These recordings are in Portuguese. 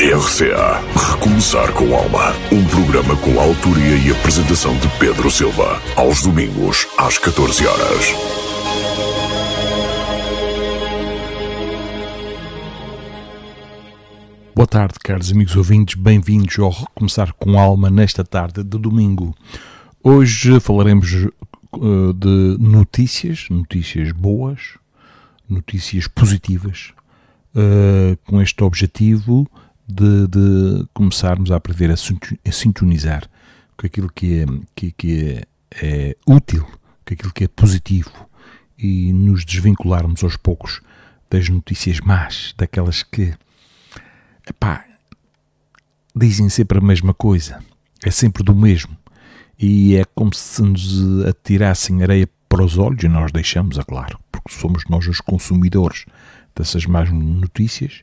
RCA Recomeçar com Alma. Um programa com a autoria e apresentação de Pedro Silva. Aos domingos, às 14 horas. Boa tarde, caros amigos ouvintes. Bem-vindos ao Recomeçar com Alma nesta tarde de domingo. Hoje falaremos de notícias boas, notícias positivas, com este objetivo de começarmos a aprender a sintonizar com aquilo que é útil, com aquilo que é positivo e nos desvincularmos aos poucos das notícias más, daquelas que, dizem sempre a mesma coisa, é sempre do mesmo e é como se nos atirassem areia para os olhos e nós deixamos, é claro, porque somos nós os consumidores dessas más notícias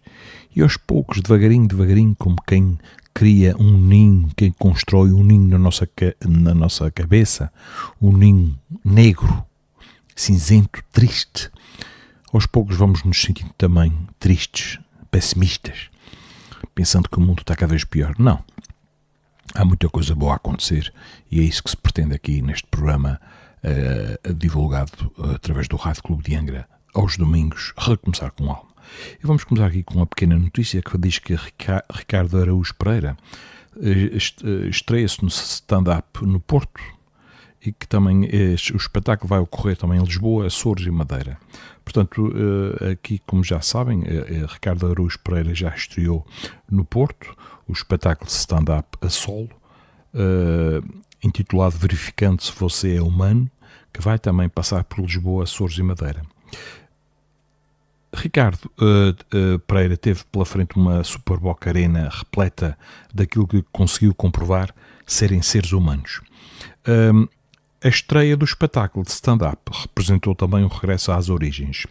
e aos poucos, devagarinho, como quem cria um ninho, quem constrói um ninho na nossa cabeça, um ninho negro, cinzento, triste, aos poucos vamos nos sentindo também tristes, pessimistas, pensando que o mundo está cada vez pior. Não. Há muita coisa boa a acontecer e é isso que se pretende aqui neste programa divulgado através do Rádio Clube de Angra aos domingos, Recomeçar com Alma. E vamos começar aqui com uma pequena notícia que diz que Ricardo Araújo Pereira estreia-se no stand-up no Porto e que também o espetáculo vai ocorrer também em Lisboa, Açores e Madeira. Portanto, aqui, como já sabem, Ricardo Araújo Pereira já estreou no Porto o espetáculo de stand-up a solo, intitulado Verificando se Você é Humano, que vai também passar por Lisboa, Açores e Madeira. Ricardo Pereira teve pela frente uma Superboc Arena repleta daquilo que conseguiu comprovar serem seres humanos. A estreia do espetáculo de stand-up representou também o regresso às origens.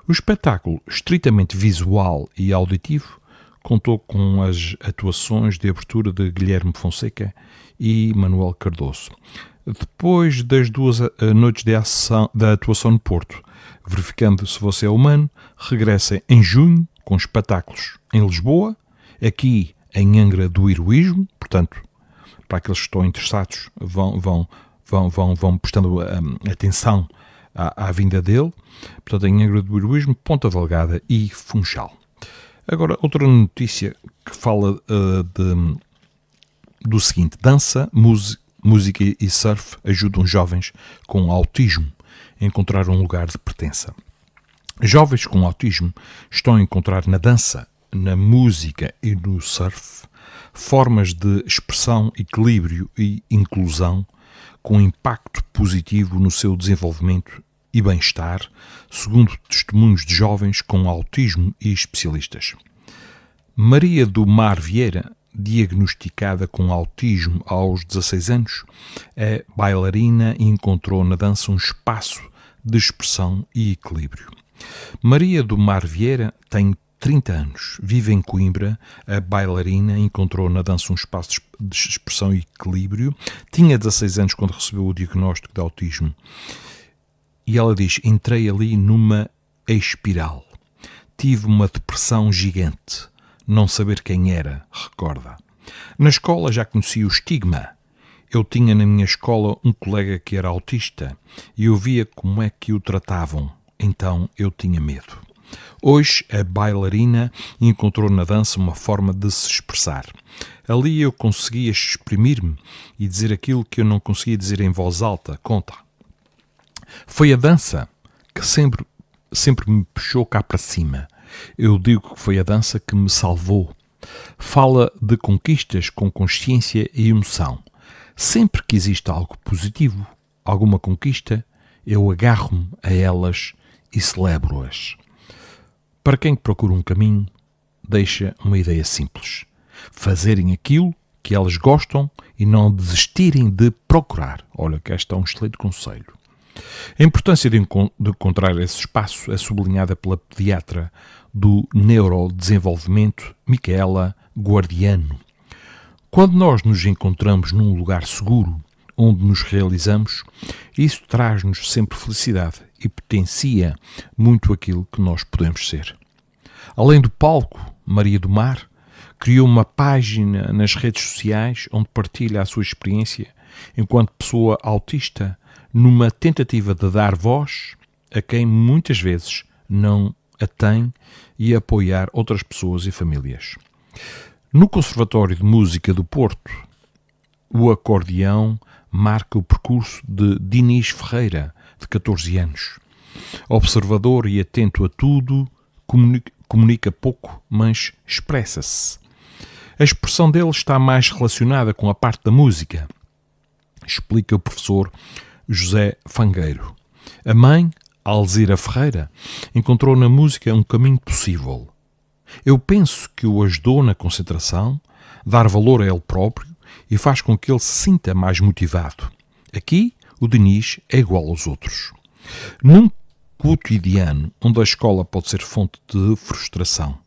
O espetáculo, estritamente visual e auditivo, contou com as atuações de abertura de Guilherme Fonseca e Manuel Cardoso. Depois das 2 noites da atuação no Porto, Verificando se Você é Humano, regressa em junho com espetáculos em Lisboa, aqui em Angra do Heroísmo, portanto, para aqueles que estão interessados, vão prestando atenção à vinda dele, portanto, em Angra do Heroísmo, Ponta Delgada e Funchal. Agora, outra notícia que fala do seguinte: dança, música e surf ajudam jovens com autismo a encontrar um lugar de pertença. Jovens com autismo estão a encontrar na dança, na música e no surf formas de expressão, equilíbrio e inclusão com impacto positivo no seu desenvolvimento e bem-estar, segundo testemunhos de jovens com autismo e especialistas. Maria do Mar Vieira, diagnosticada com autismo aos 16 anos, é bailarina e encontrou na dança um espaço de expressão e equilíbrio. Maria do Mar Vieira tem 30 anos, vive em Coimbra, a bailarina encontrou na dança um espaço de expressão e equilíbrio, tinha 16 anos quando recebeu o diagnóstico de autismo e ela diz: entrei ali numa espiral, tive uma depressão gigante, não saber quem era, recorda. Na escola já conhecia o estigma. Eu tinha na minha escola um colega que era autista e eu via como é que o tratavam, então eu tinha medo. Hoje a bailarina encontrou na dança uma forma de se expressar. Ali eu conseguia exprimir-me e dizer aquilo que eu não conseguia dizer em voz alta, conta. Foi a dança que sempre me puxou cá para cima. Eu digo que foi a dança que me salvou. Fala de conquistas com consciência e emoção. Sempre que existe algo positivo, alguma conquista, eu agarro-me a elas e celebro-as. Para quem procura um caminho, deixa uma ideia simples: fazerem aquilo que elas gostam e não desistirem de procurar. Olha, que este é um excelente conselho. A importância de encontrar esse espaço é sublinhada pela pediatra do neurodesenvolvimento, Micaela Guardiano. Quando nós nos encontramos num lugar seguro, onde nos realizamos, isso traz-nos sempre felicidade e potencia muito aquilo que nós podemos ser. Além do palco Maria do Mar, Criou uma página nas redes sociais onde partilha a sua experiência enquanto pessoa autista, numa tentativa de dar voz a quem muitas vezes não a tem e apoiar outras pessoas e famílias. No Conservatório de Música do Porto, o acordeão marca o percurso de Dinis Ferreira, de 14 anos. Observador e atento a tudo, comunica pouco, mas expressa-se. A expressão dele está mais relacionada com a parte da música, explica o professor José Fangueiro. A mãe, Alzira Ferreira, encontrou na música um caminho possível. Eu penso que o ajudou na concentração, dar valor a ele próprio e faz com que ele se sinta mais motivado. Aqui, o Dinis é igual aos outros. Num cotidiano onde a escola pode ser fonte de frustração,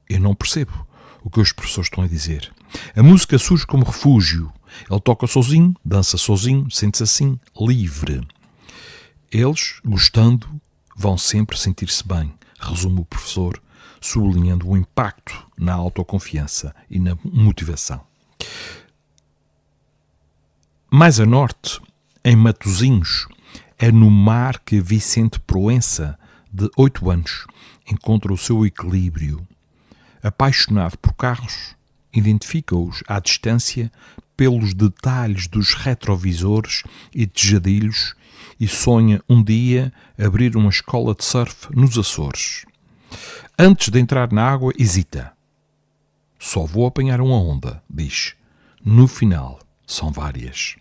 eu não percebo o que os professores estão a dizer. A música surge como refúgio. Ele toca sozinho, dança sozinho, sente-se assim, livre. Eles, gostando, vão sempre sentir-se bem, resume o professor, sublinhando o impacto na autoconfiança e na motivação. Mais a norte, em Matosinhos, é no mar que Vicente Proença, de 8 anos, encontra o seu equilíbrio. Apaixonado por carros, identifica-os à distância pelos detalhes dos retrovisores e tejadilhos e sonha um dia abrir uma escola de surf nos Açores. Antes de entrar na água, hesita. Só vou apanhar uma onda, diz. No final, são várias.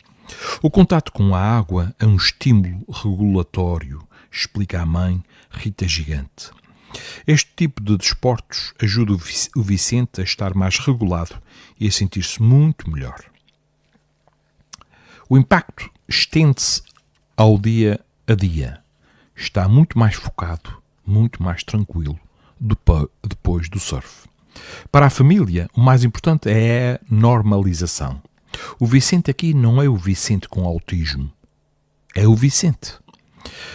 O contato com a água é um estímulo regulatório, explica a mãe Rita Gigante. Este tipo de desportos ajuda o Vicente a estar mais regulado e a sentir-se muito melhor. O impacto estende-se ao dia a dia. Está muito mais focado, muito mais tranquilo depois do surf. Para a família, o mais importante é a normalização. O Vicente aqui não é o Vicente com autismo, é o Vicente.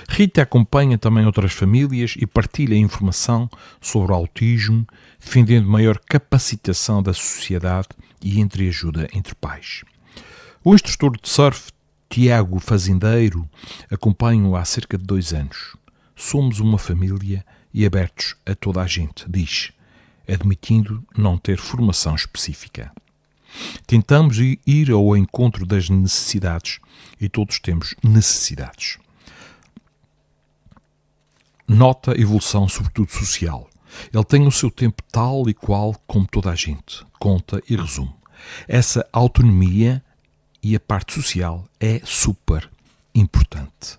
Rita acompanha também outras famílias e partilha informação sobre o autismo, defendendo maior capacitação da sociedade e entreajuda entre pais. O instrutor de surf, Tiago Fazendeiro, acompanha-o há cerca de 2 anos. Somos uma família e abertos a toda a gente, diz, admitindo não ter formação específica. Tentamos ir ao encontro das necessidades e todos temos necessidades. Nota a evolução, sobretudo social. Ele tem o seu tempo tal e qual como toda a gente, conta e resume. Essa autonomia e a parte social é super importante.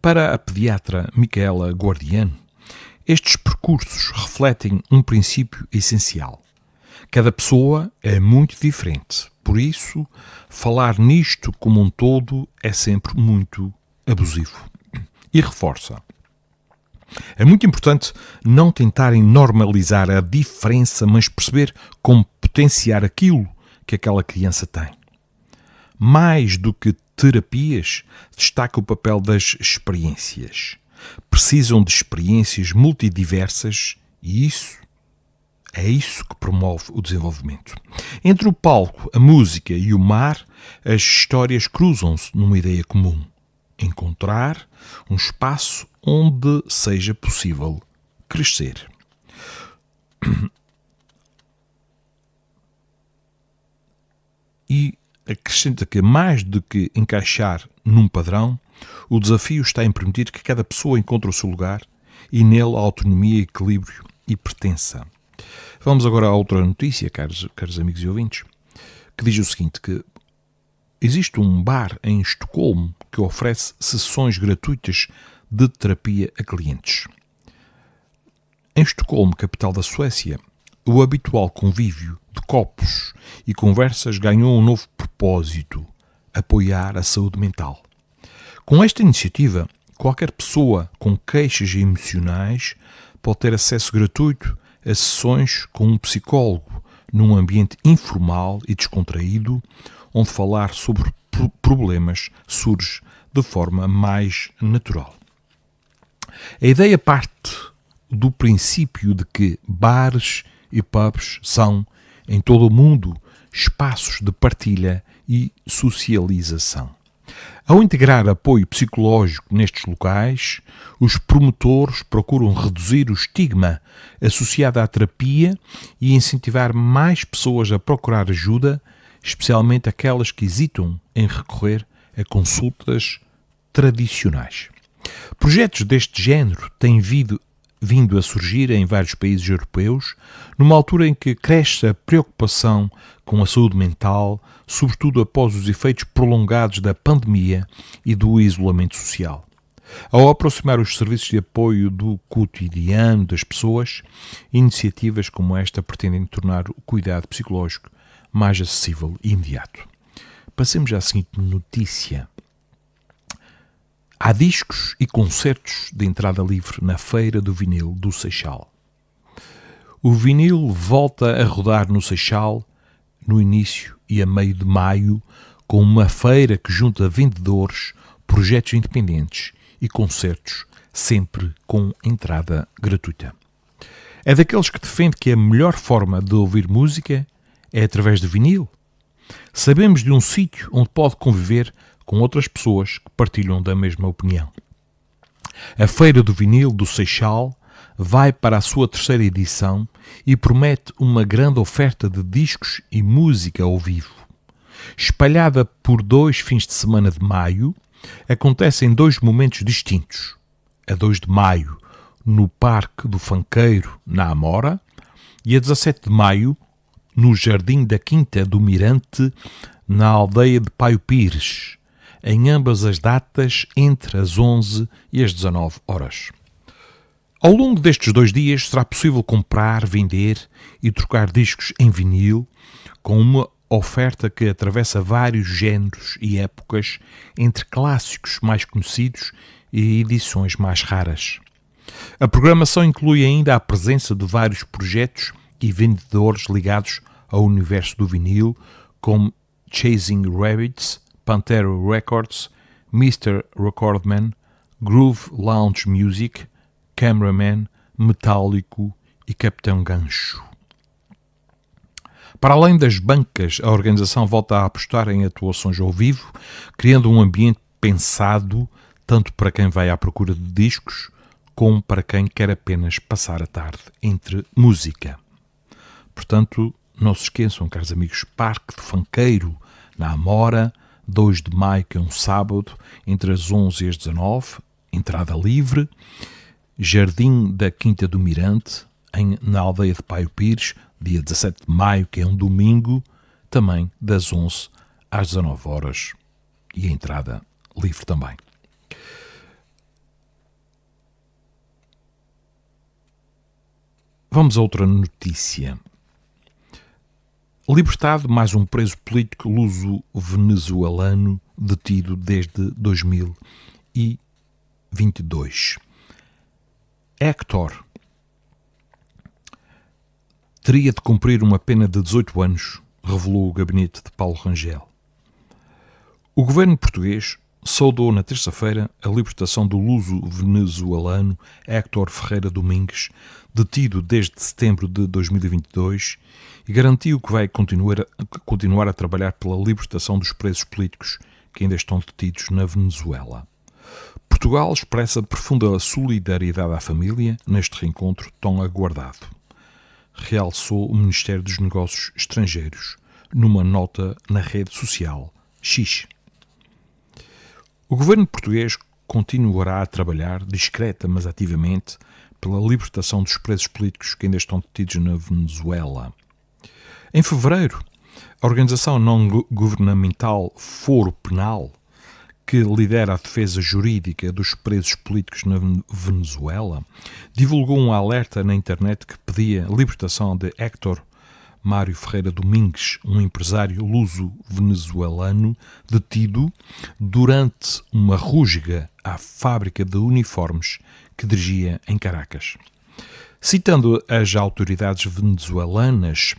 Para a pediatra Micaela Guardiano, estes percursos refletem um princípio essencial. Cada pessoa é muito diferente, por isso, falar nisto como um todo é sempre muito abusivo. E reforça. É muito importante não tentarem normalizar a diferença, mas perceber como potenciar aquilo que aquela criança tem. Mais do que terapias, destaca o papel das experiências. Precisam de experiências multidiversas e é isso que promove o desenvolvimento. Entre o palco, a música e o mar, as histórias cruzam-se numa ideia comum. Encontrar um espaço onde seja possível crescer. E acrescenta que, mais do que encaixar num padrão, o desafio está em permitir que cada pessoa encontre o seu lugar e nele a autonomia, equilíbrio e pertença. Vamos agora a outra notícia, caros amigos e ouvintes, que diz o seguinte, que existe um bar em Estocolmo que oferece sessões gratuitas de terapia a clientes. Em Estocolmo, capital da Suécia, o habitual convívio de copos e conversas ganhou um novo propósito: apoiar a saúde mental. Com esta iniciativa, qualquer pessoa com queixas emocionais pode ter acesso gratuito a sessões com um psicólogo num ambiente informal e descontraído, onde falar sobre problemas surge de forma mais natural. A ideia parte do princípio de que bares e pubs são em todo o mundo, espaços de partilha e socialização. Ao integrar apoio psicológico nestes locais, os promotores procuram reduzir o estigma associado à terapia e incentivar mais pessoas a procurar ajuda, especialmente aquelas que hesitam em recorrer a consultas tradicionais. Projetos deste género têm vindo a surgir em vários países europeus, numa altura em que cresce a preocupação com a saúde mental, sobretudo após os efeitos prolongados da pandemia e do isolamento social. Ao aproximar os serviços de apoio do cotidiano das pessoas, iniciativas como esta pretendem tornar o cuidado psicológico mais acessível e imediato. Passemos à seguinte notícia. Há discos e concertos de entrada livre na Feira do Vinil do Seixal. O vinil volta a rodar no Seixal no início e a meio de maio, com uma feira que junta vendedores, projetos independentes e concertos, sempre com entrada gratuita. É daqueles que defende que a melhor forma de ouvir música é através de vinil. Sabemos de um sítio onde pode conviver com outras pessoas que partilham da mesma opinião. A Feira do Vinil do Seixal vai para a sua 3ª edição e promete uma grande oferta de discos e música ao vivo. Espalhada por 2 fins de semana de maio, acontece em 2 momentos distintos. A 2 de maio, no Parque do Fanqueiro, na Amora, e a 17 de maio, no Jardim da Quinta do Mirante, na aldeia de Paio Pires, em ambas as datas entre as 11 e as 19 horas. Ao longo destes 2 dias será possível comprar, vender e trocar discos em vinil, com uma oferta que atravessa vários géneros e épocas, entre clássicos mais conhecidos e edições mais raras. A programação inclui ainda a presença de vários projetos e vendedores ligados ao universo do vinil, como Chasing Rabbits, Pantera Records, Mr. Recordman, Groove Lounge Music, Cameraman, Metálico e Capitão Gancho. Para além das bancas, a organização volta a apostar em atuações ao vivo, criando um ambiente pensado tanto para quem vai à procura de discos, como para quem quer apenas passar a tarde entre música. Portanto, não se esqueçam, caros amigos, Parque do Fanqueiro, na Amora, 2 de maio, que é um sábado, entre as 11 e as 19, entrada livre. Jardim da Quinta do Mirante, na aldeia de Paio Pires, dia 17 de maio, que é um domingo, também das 11 às 19 horas, e a entrada livre também. Vamos a outra notícia. Libertado mais um preso político luso-venezuelano detido desde 2022. Héctor teria de cumprir uma pena de 18 anos, revelou o gabinete de Paulo Rangel. O governo português saudou na terça-feira a libertação do luso-venezuelano Héctor Ferreira Domingues, detido desde setembro de 2022, e garantiu que vai continuar a trabalhar pela libertação dos presos políticos que ainda estão detidos na Venezuela. Portugal expressa profunda solidariedade à família neste reencontro tão aguardado, realçou o Ministério dos Negócios Estrangeiros numa nota na rede social X. O governo português continuará a trabalhar, discreta mas ativamente, pela libertação dos presos políticos que ainda estão detidos na Venezuela. Em fevereiro, a organização não-governamental Foro Penal, que lidera a defesa jurídica dos presos políticos na Venezuela, divulgou um alerta na internet que pedia a libertação de Héctor Mário Ferreira Domingues, um empresário luso-venezuelano detido durante uma rusga à fábrica de uniformes que dirigia em Caracas. Citando as autoridades venezuelanas,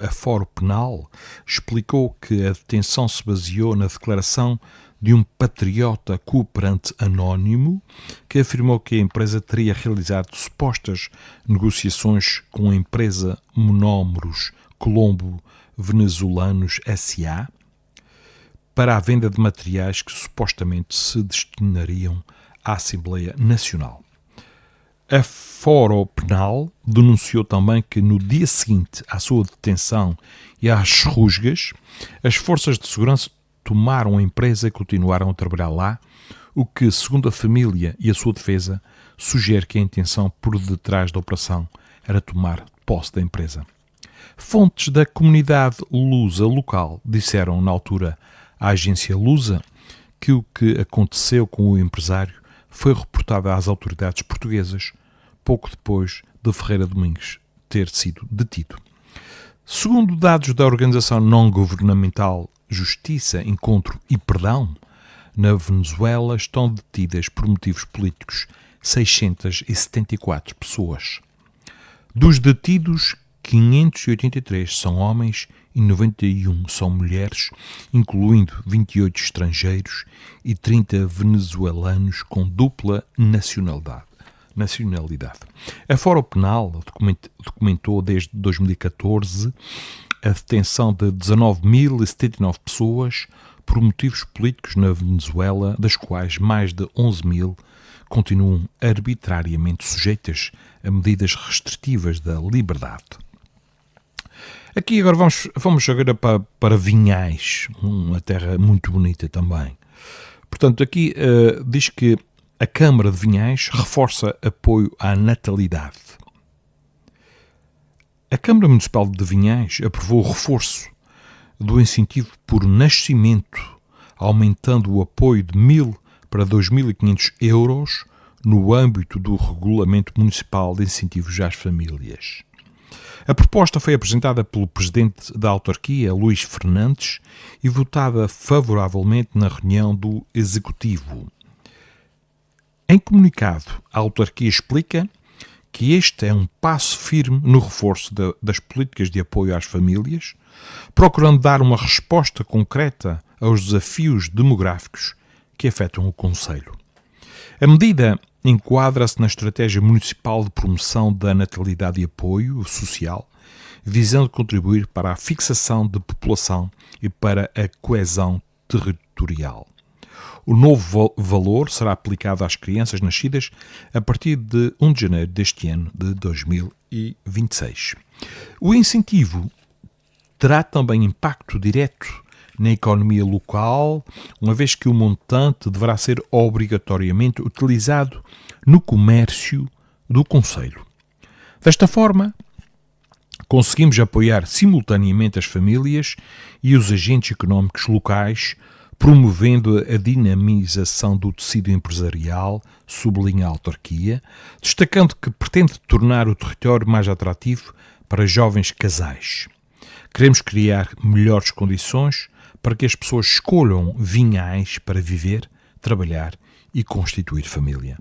a Foro Penal explicou que a detenção se baseou na declaração de um patriota cooperante anónimo que afirmou que a empresa teria realizado supostas negociações com a empresa Monómeros Colombo Venezuelanos S.A. para a venda de materiais que supostamente se destinariam à Assembleia Nacional. A Foro Penal denunciou também que no dia seguinte à sua detenção e às rusgas, as forças de segurança tomaram a empresa e continuaram a trabalhar lá, o que, segundo a família e a sua defesa, sugere que a intenção por detrás da operação era tomar posse da empresa. Fontes da comunidade lusa local disseram na altura à agência lusa que o que aconteceu com o empresário foi reportado às autoridades portuguesas pouco depois de Ferreira Domingos ter sido detido. Segundo dados da organização não-governamental Justiça, Encontro e Perdão, na Venezuela estão detidas por motivos políticos 674 pessoas. Dos detidos, 583 são homens e 91 são mulheres, incluindo 28 estrangeiros e 30 venezuelanos com dupla nacionalidade. A Foro Penal documentou desde 2014 a detenção de 19.079 pessoas por motivos políticos na Venezuela, das quais mais de 11.000 continuam arbitrariamente sujeitas a medidas restritivas da liberdade. Aqui agora vamos agora para Vinhais, uma terra muito bonita também. Portanto, aqui diz que a Câmara de Vinhais reforça apoio à natalidade. A Câmara Municipal de Vinhais aprovou o reforço do incentivo por nascimento, aumentando o apoio de 1.000 para 2.500 euros no âmbito do Regulamento Municipal de Incentivos às Famílias. A proposta foi apresentada pelo Presidente da Autarquia, Luís Fernandes, e votada favoravelmente na reunião do Executivo. Em comunicado, a autarquia explica que este é um passo firme no reforço das políticas de apoio às famílias, procurando dar uma resposta concreta aos desafios demográficos que afetam o concelho. A medida enquadra-se na Estratégia Municipal de Promoção da Natalidade e Apoio Social, visando contribuir para a fixação de população e para a coesão territorial. O novo valor será aplicado às crianças nascidas a partir de 1 de janeiro deste ano de 2026. O incentivo terá também impacto direto na economia local, uma vez que o montante deverá ser obrigatoriamente utilizado no comércio do concelho. Desta forma, conseguimos apoiar simultaneamente as famílias e os agentes económicos locais, promovendo a dinamização do tecido empresarial, sublinha a autarquia, destacando que pretende tornar o território mais atrativo para jovens casais. Queremos criar melhores condições para que as pessoas escolham Vinhais para viver, trabalhar e constituir família.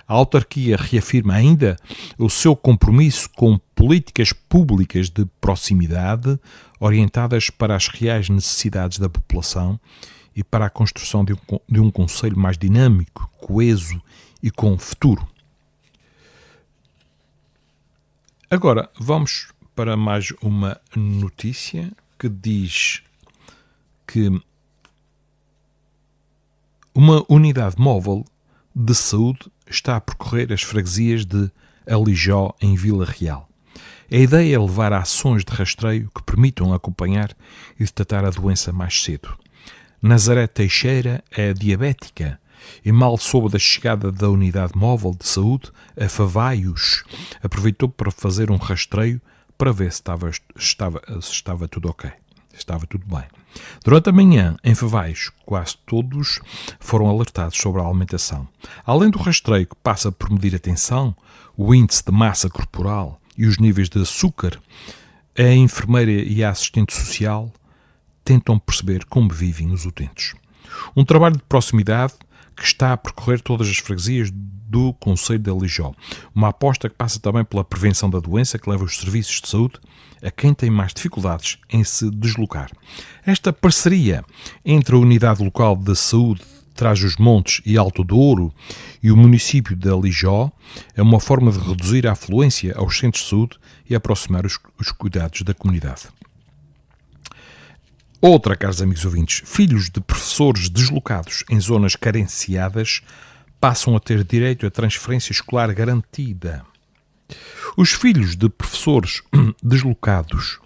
A autarquia reafirma ainda o seu compromisso com políticas públicas de proximidade orientadas para as reais necessidades da população e para a construção de um concelho mais dinâmico, coeso e com futuro. Agora, vamos para mais uma notícia que diz que uma unidade móvel de saúde está a percorrer as freguesias de Alijó, em Vila Real. A ideia é levar ações de rastreio que permitam acompanhar e detectar a doença mais cedo. Nazaré Teixeira é diabética e mal soube da chegada da unidade móvel de saúde a Favaios, aproveitou para fazer um rastreio para ver se estava tudo ok, estava tudo bem. Durante a manhã, em Favaios, quase todos foram alertados sobre a alimentação. Além do rastreio que passa por medir a tensão, o índice de massa corporal e os níveis de açúcar, a enfermeira e a assistente social tentam perceber como vivem os utentes. Um trabalho de proximidade que está a percorrer todas as freguesias do concelho de Lijó. Uma aposta que passa também pela prevenção da doença, que leva os serviços de saúde a quem tem mais dificuldades em se deslocar. Esta parceria entre a Unidade Local de Saúde Trás-os-Montes e Alto Douro e o município de Lijó é uma forma de reduzir a afluência aos centros de saúde e aproximar os cuidados da comunidade. Outra, caros amigos ouvintes, filhos de professores deslocados em zonas carenciadas passam a ter direito à transferência escolar garantida. Os filhos de professores deslocados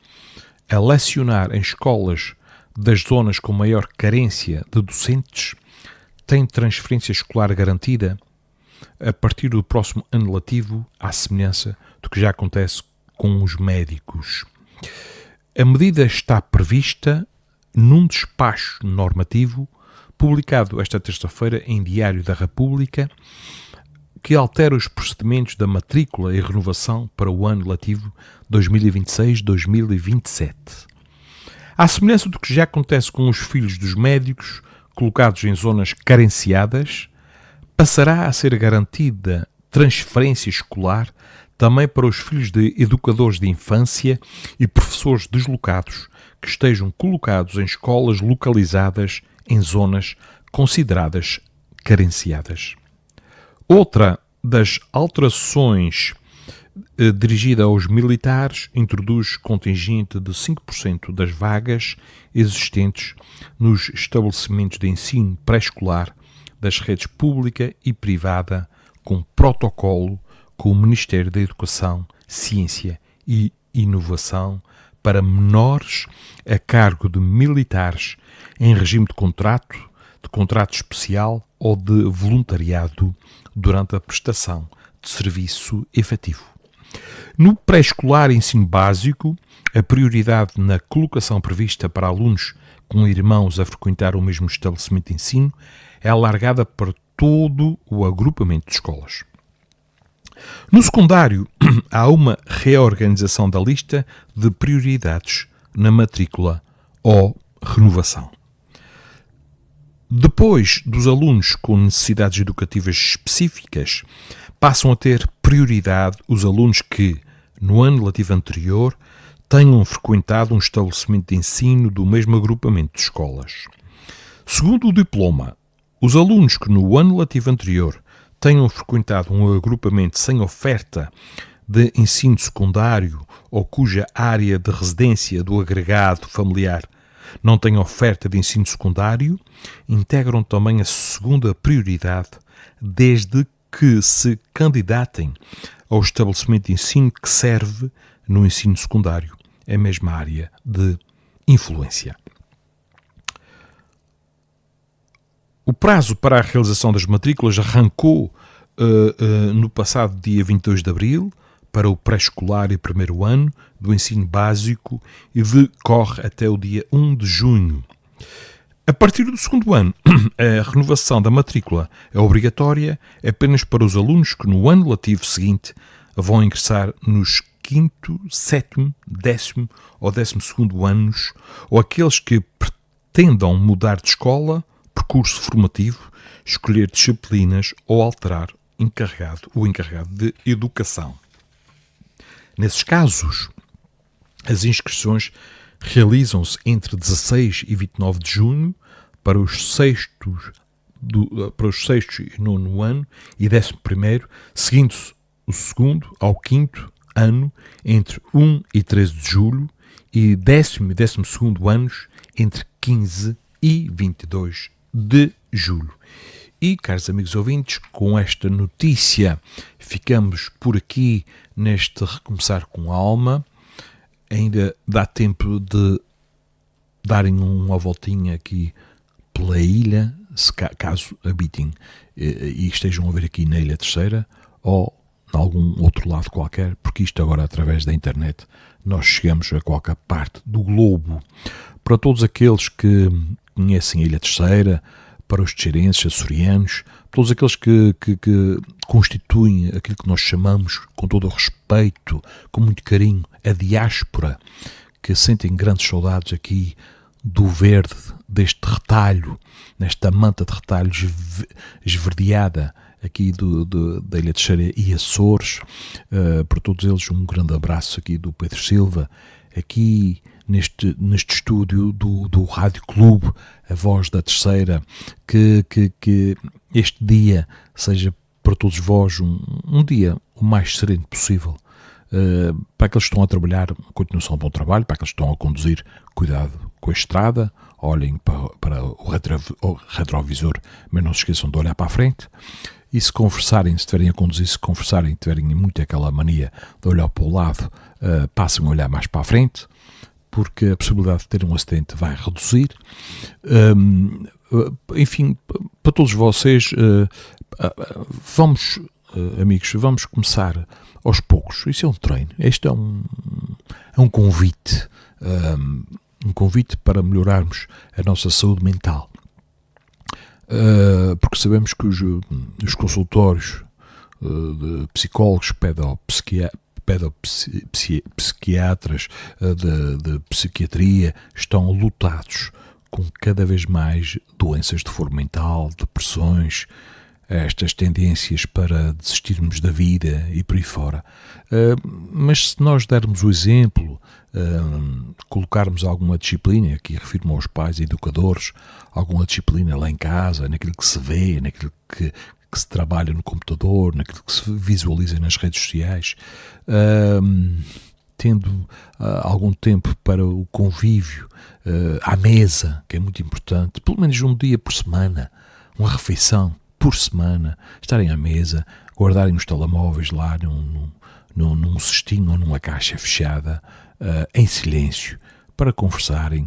a lecionar em escolas das zonas com maior carência de docentes têm transferência escolar garantida a partir do próximo ano letivo, à semelhança do que já acontece com os médicos. A medida está prevista num despacho normativo publicado esta terça-feira em Diário da República, que altera os procedimentos da matrícula e renovação para o ano letivo 2026-2027. À semelhança do que já acontece com os filhos dos médicos colocados em zonas carenciadas, passará a ser garantida transferência escolar também para os filhos de educadores de infância e professores deslocados que estejam colocados em escolas localizadas em zonas consideradas carenciadas. Outra das alterações dirigida aos militares introduz contingente de 5% das vagas existentes nos estabelecimentos de ensino pré-escolar das redes pública e privada, com protocolo com o Ministério da Educação, Ciência e Inovação para menores a cargo de militares em regime de contrato especial ou de voluntariado durante a prestação de serviço efetivo. No pré-escolar e ensino básico, a prioridade na colocação prevista para alunos com irmãos a frequentar o mesmo estabelecimento de ensino é alargada para todo o agrupamento de escolas. No secundário, há uma reorganização da lista de prioridades na matrícula ou renovação. Depois dos alunos com necessidades educativas específicas, passam a ter prioridade os alunos que, no ano letivo anterior, tenham frequentado um estabelecimento de ensino do mesmo agrupamento de escolas. Segundo o diploma, os alunos que no ano letivo anterior tenham frequentado um agrupamento sem oferta de ensino secundário ou cuja área de residência do agregado familiar não tem oferta de ensino secundário, integram também a segunda prioridade, desde que se candidatem ao estabelecimento de ensino que serve no ensino secundário, a mesma área de influência. O prazo para a realização das matrículas arrancou no passado dia 22 de abril para o pré-escolar e primeiro ano do ensino básico e decorre até o dia 1 de junho. A partir do segundo ano, a renovação da matrícula é obrigatória apenas para os alunos que no ano letivo seguinte vão ingressar nos 5º, 7º, 10º ou 12º anos, ou aqueles que pretendam mudar de escola, percurso formativo, escolher disciplinas ou alterar o encarregado de educação. Nesses casos, as inscrições realizam-se entre 16 e 29 de junho para os sextos e nono ano e 11º, seguindo-se o segundo ao quinto ano entre 1 e 13 de julho e 10º e 12º anos entre 15 e 22 de julho. E, caros amigos ouvintes, com esta notícia ficamos por aqui neste Recomeçar com Alma. Ainda dá tempo de darem uma voltinha aqui pela ilha, se caso habitem e estejam a ver aqui na Ilha Terceira ou em algum outro lado qualquer, porque isto agora através da internet nós chegamos a qualquer parte do globo. Para todos aqueles que conhecem a Ilha Terceira, para os terceirenses, açorianos, todos aqueles que constituem aquilo que nós chamamos, com todo o respeito, com muito carinho, a diáspora, que sentem grandes saudades aqui do verde, deste retalho, nesta manta de retalhos esverdeada aqui da Ilha Terceira e Açores. Para todos eles um grande abraço aqui do Pedro Silva, aqui neste estúdio do Rádio Clube, a voz da Terceira, que este dia seja para todos vós um dia o mais sereno possível. Para aqueles que estão a trabalhar, continuação de bom trabalho. Para aqueles que estão a conduzir, cuidado com a estrada, olhem para o retrovisor, mas não se esqueçam de olhar para a frente. E se conversarem, se estiverem a conduzir, se conversarem, tiverem muito aquela mania de olhar para o lado, passem a olhar mais para a frente, porque a possibilidade de ter um acidente vai reduzir. Enfim, para todos vocês, vamos, amigos, vamos começar aos poucos. Isso é um treino. Este é um convite. Um convite para melhorarmos a nossa saúde mental. Porque sabemos que os consultórios de psicólogos, pedopsiquiatras, de psiquiatria estão lotados com cada vez mais doenças de foro mental, depressões, estas tendências para desistirmos da vida e por aí fora. Mas se nós dermos o exemplo, colocarmos alguma disciplina, aqui refiro-me aos pais e educadores, alguma disciplina lá em casa, naquilo que se vê, naquilo que se trabalha no computador, naquilo que se visualiza nas redes sociais, tendo algum tempo para o convívio à mesa, que é muito importante, pelo menos um dia por semana, uma refeição por semana, estarem à mesa, guardarem os telemóveis lá num cestinho ou numa caixa fechada, em silêncio, para conversarem.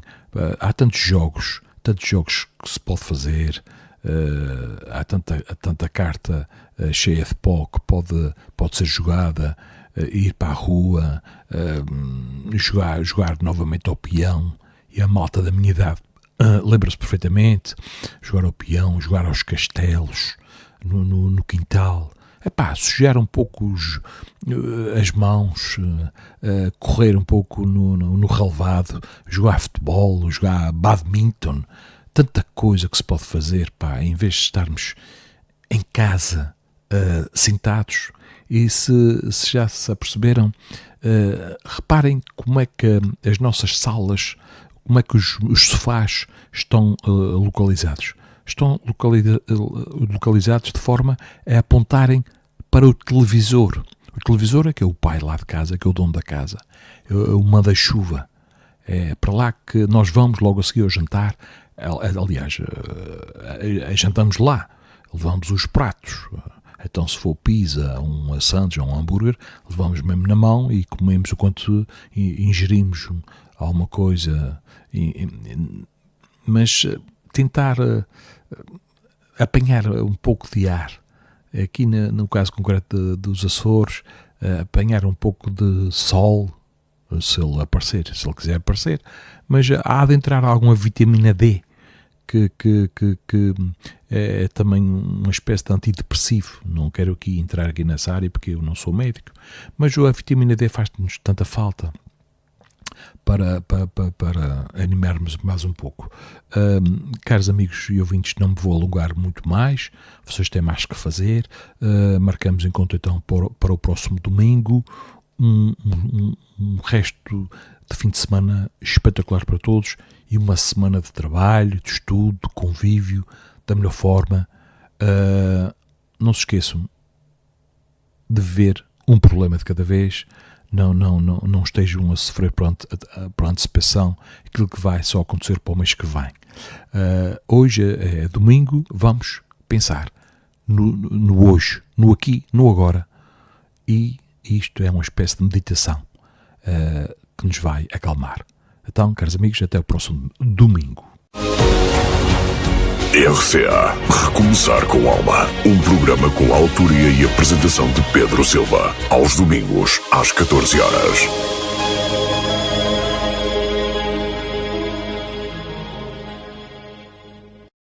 Há tantos jogos que se pode fazer, há tanta carta cheia de pó que pode ser jogada, ir para a rua, jogar novamente ao peão. E a malta da minha idade lembra-se perfeitamente, jogar ao peão, jogar aos castelos no quintal, sujar um pouco as mãos, correr um pouco no relevado, jogar futebol, jogar badminton, tanta coisa que se pode fazer, em vez de estarmos em casa sentados. E se já se aperceberam, reparem como é que as nossas salas, como é que os sofás estão localizados. Estão localizados de forma a apontarem para o televisor. O televisor é que é o pai lá de casa, que é o dono da casa, é o manda-chuva. É para lá que nós vamos logo a seguir ao jantar. Aliás, jantamos lá, levamos os pratos. Então, se for pizza, um sanduíche ou um hambúrguer, levamos mesmo na mão e comemos o quanto ingerimos alguma coisa. Mas tentar apanhar um pouco de ar. Aqui no caso concreto dos Açores, apanhar um pouco de sol, se ele quiser aparecer, mas há de entrar alguma vitamina D, que é também uma espécie de antidepressivo. Não quero entrar aqui nessa área porque eu não sou médico, mas a vitamina D faz-nos tanta falta para animarmos mais um pouco. Caros amigos e ouvintes, não me vou alongar muito mais, vocês têm mais que fazer. Marcamos encontro então para o próximo domingo, um resto de fim de semana espetacular para todos e uma semana de trabalho, de estudo, de convívio, da melhor forma. Não se esqueçam de ver um problema de cada vez. Não estejam a sofrer por antecipação aquilo que vai só acontecer para o mês que vem. Hoje é domingo, vamos pensar no hoje, no aqui, no agora. E isto é uma espécie de meditação que nos vai acalmar. Então, caros amigos, até o próximo domingo. RCA Recomeçar com Alma. Um programa com a autoria e apresentação de Pedro Silva. Aos domingos, às 14 horas.